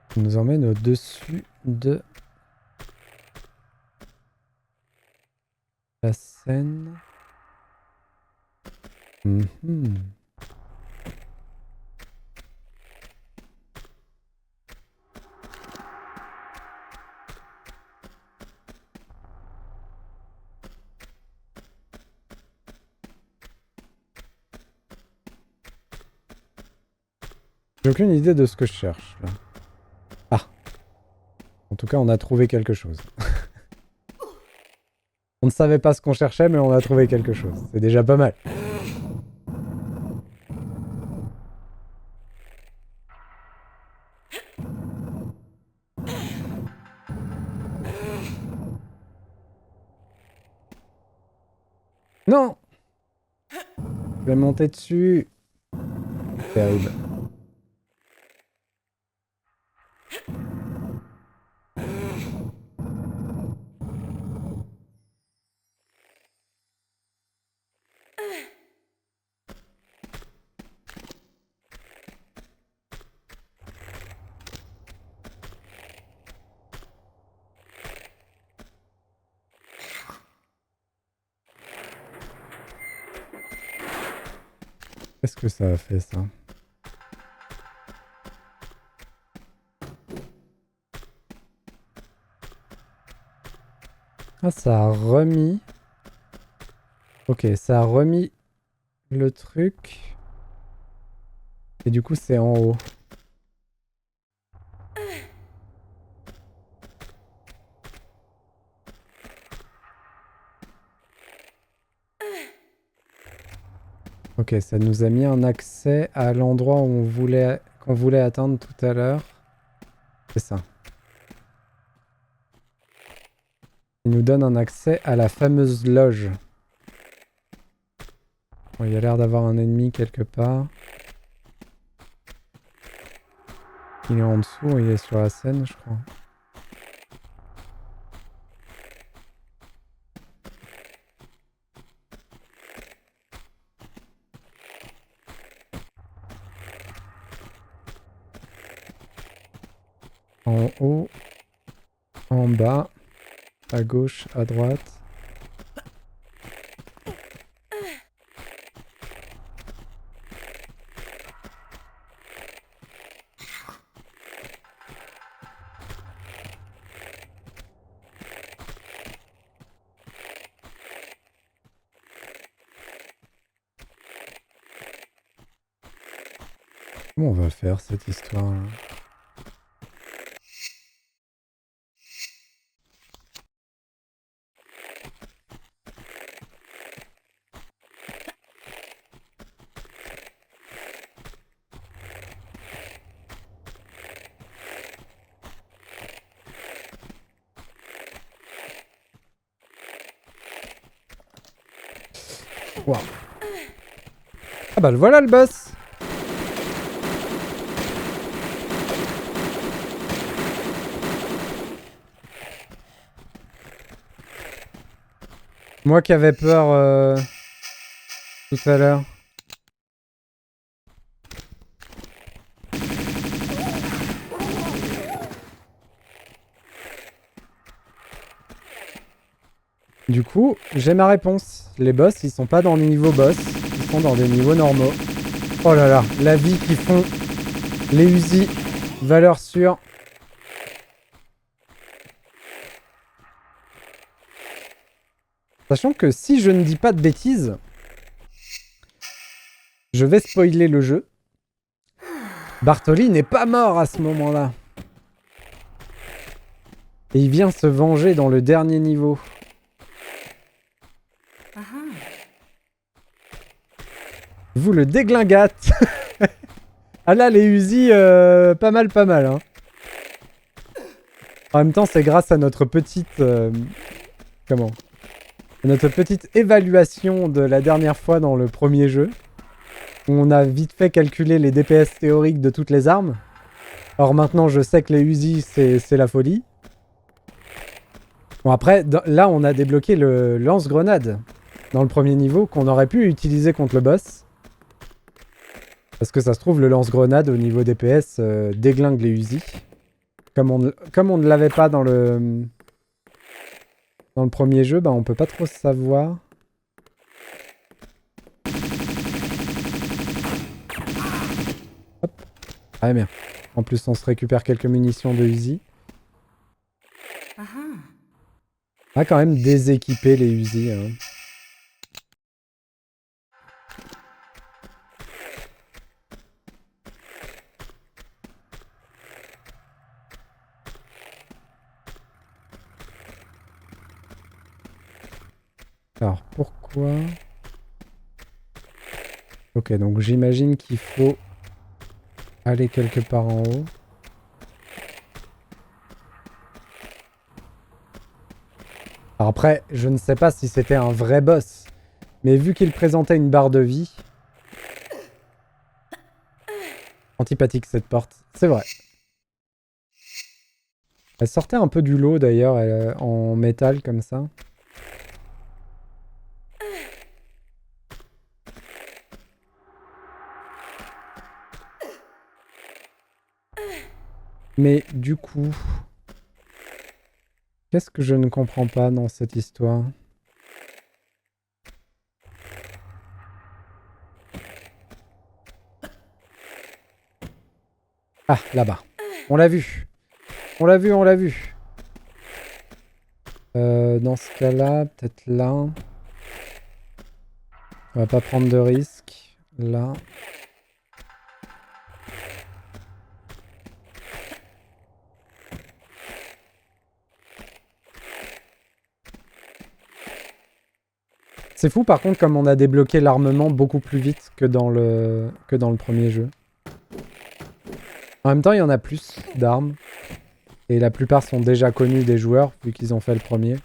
Ça nous emmène au-dessus de la scène. Mhm. J'ai aucune idée de ce que je cherche, là. Ah! En tout cas, on a trouvé quelque chose. On ne savait pas ce qu'on cherchait, mais on a trouvé quelque chose. C'est déjà pas mal. Non! Je vais monter dessus. Terrible. Qu'est-ce que ça a fait, ça? Ah, ça a remis... Ok, ça a remis le truc. Et du coup, c'est en haut. Ok, ça nous a mis un accès à l'endroit où qu'on voulait atteindre tout à l'heure. C'est ça. Il nous donne un accès à la fameuse loge. Bon, il y a l'air d'avoir un ennemi quelque part. Il est en dessous, il est sur la scène, je crois. En haut, en bas, à gauche, à droite. Comment on va faire cette histoire-là? Wow. Ah bah le voilà le boss! Moi qui avais peur tout à l'heure. Du coup, j'ai ma réponse. Les boss, ils sont pas dans les niveaux boss, ils sont dans des niveaux normaux. Oh là là, la vie qu'ils font. Les Uzi, valeur sûre. Sachant que si je ne dis pas de bêtises, je vais spoiler le jeu. Bartoli n'est pas mort à ce moment-là. Et il vient se venger dans le dernier niveau. Vous le déglingate. Ah là, les Uzi, pas mal, pas mal. Hein. En même temps, c'est grâce à notre petite... comment ? Notre petite évaluation de la dernière fois dans le premier jeu. Où on a vite fait calculer les DPS théoriques de toutes les armes. Or maintenant, je sais que les Uzi, c'est la folie. Bon après, là, on a débloqué le lance-grenade dans le premier niveau qu'on aurait pu utiliser contre le boss. Parce que ça se trouve, le lance-grenade au niveau DPS déglingue les Uzi. Comme on ne l'avait pas dans le premier jeu, bah on peut pas trop savoir. Hop. Ah merde. En plus, on se récupère quelques munitions de Uzi. On va quand même déséquiper les Uzi. Hein. Alors, pourquoi... Ok, donc j'imagine qu'il faut aller quelque part en haut. Alors après, je ne sais pas si c'était un vrai boss, mais vu qu'il présentait une barre de vie... Antipathique cette porte, c'est vrai. Elle sortait un peu du lot d'ailleurs, en métal comme ça. Mais du coup... Qu'est-ce que je ne comprends pas dans cette histoire? Ah, là-bas. On l'a vu. On l'a vu, on l'a vu. Dans ce cas-là, peut-être là. On va pas prendre de risque. Là. C'est fou par contre comme on a débloqué l'armement beaucoup plus vite que dans le premier jeu. En même temps, il y en a plus d'armes. Et la plupart sont déjà connus des joueurs, vu qu'ils ont fait le premier.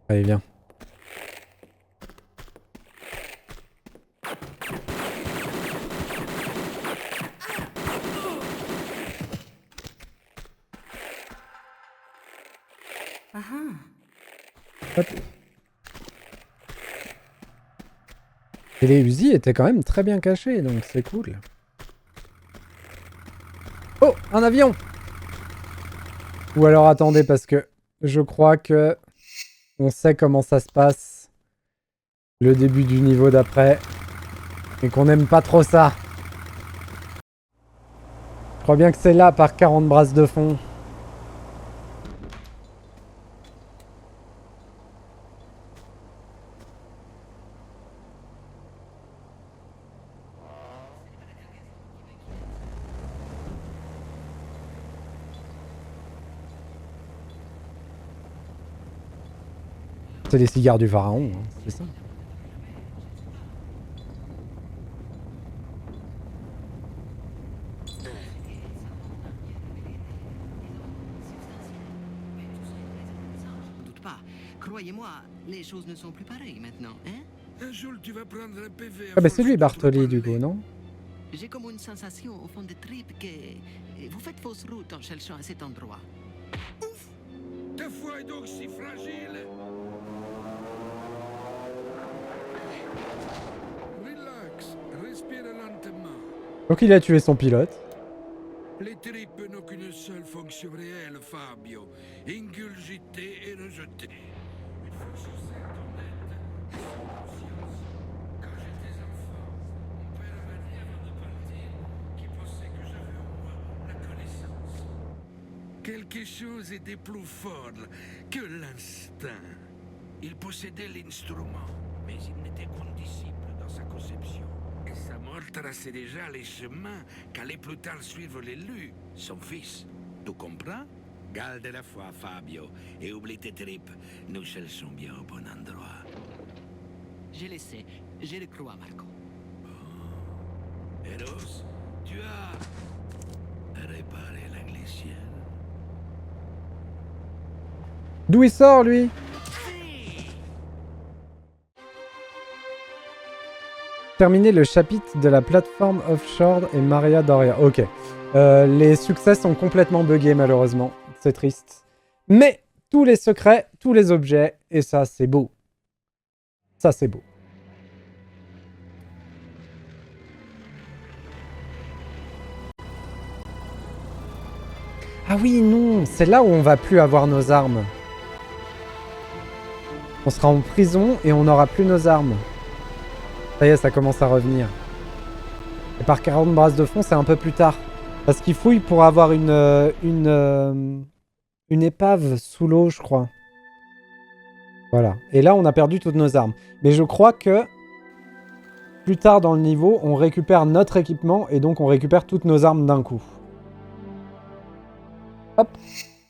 Allez, viens. Hop. Et les Uzi étaient quand même très bien cachés, donc c'est cool. Oh, un avion! Ou alors attendez, parce que je crois que on sait comment ça se passe. Le début du niveau d'après. Et qu'on n'aime pas trop ça. Je crois bien que c'est là, par 40 brasses de fond. C'est les cigares du pharaon, hein, c'est ça. Doute pas. Croyez-moi, les choses ne sont plus pareilles maintenant, hein? Un jour, tu vas prendre un PV. Ah bah c'est lui Bartoli du coup, non? J'ai comme une sensation au fond des tripes que vous faites fausse route en cherchant à cet endroit. Ouf! Ta foi est donc si fragile. Relax, respire lentement. Donc il a tué son pilote. Les tripes n'ont qu'une seule fonction réelle, Fabio. Ingurgiter et rejeter. Une fonction certes honnête et sans conscience. Quand j'étais enfant, mon père m'a dit avant de partir qu'il pensait que j'avais en moi la connaissance. Quelque chose était plus fort que l'instinct. Il possédait l'instrument, mais il n'était qu'un disciple dans sa conception. Et sa mort traçait déjà les chemins qu'allait plus tard suivre l'élu, son fils. Tu comprends? Garde la foi, Fabio, et oublie tes tripes. Nous cherchons bien au bon endroit. Je le sais, je le crois, Marco. Eros, tu as réparé la glissière. D'où il sort lui? Terminer le chapitre de la plateforme offshore et Maria Doria. Ok. Les succès sont complètement buggés malheureusement. C'est triste. Mais tous les secrets, tous les objets, et ça c'est beau. Ça c'est beau. Ah oui, non, c'est là où on va plus avoir nos armes. On sera en prison et on n'aura plus nos armes. Ça y est, ça commence à revenir. Et par 40 brasses de fond, c'est un peu plus tard. Parce qu'il fouille pour avoir une épave sous l'eau, je crois. Voilà. Et là, on a perdu toutes nos armes. Mais je crois que plus tard dans le niveau, on récupère notre équipement et donc on récupère toutes nos armes d'un coup. Hop.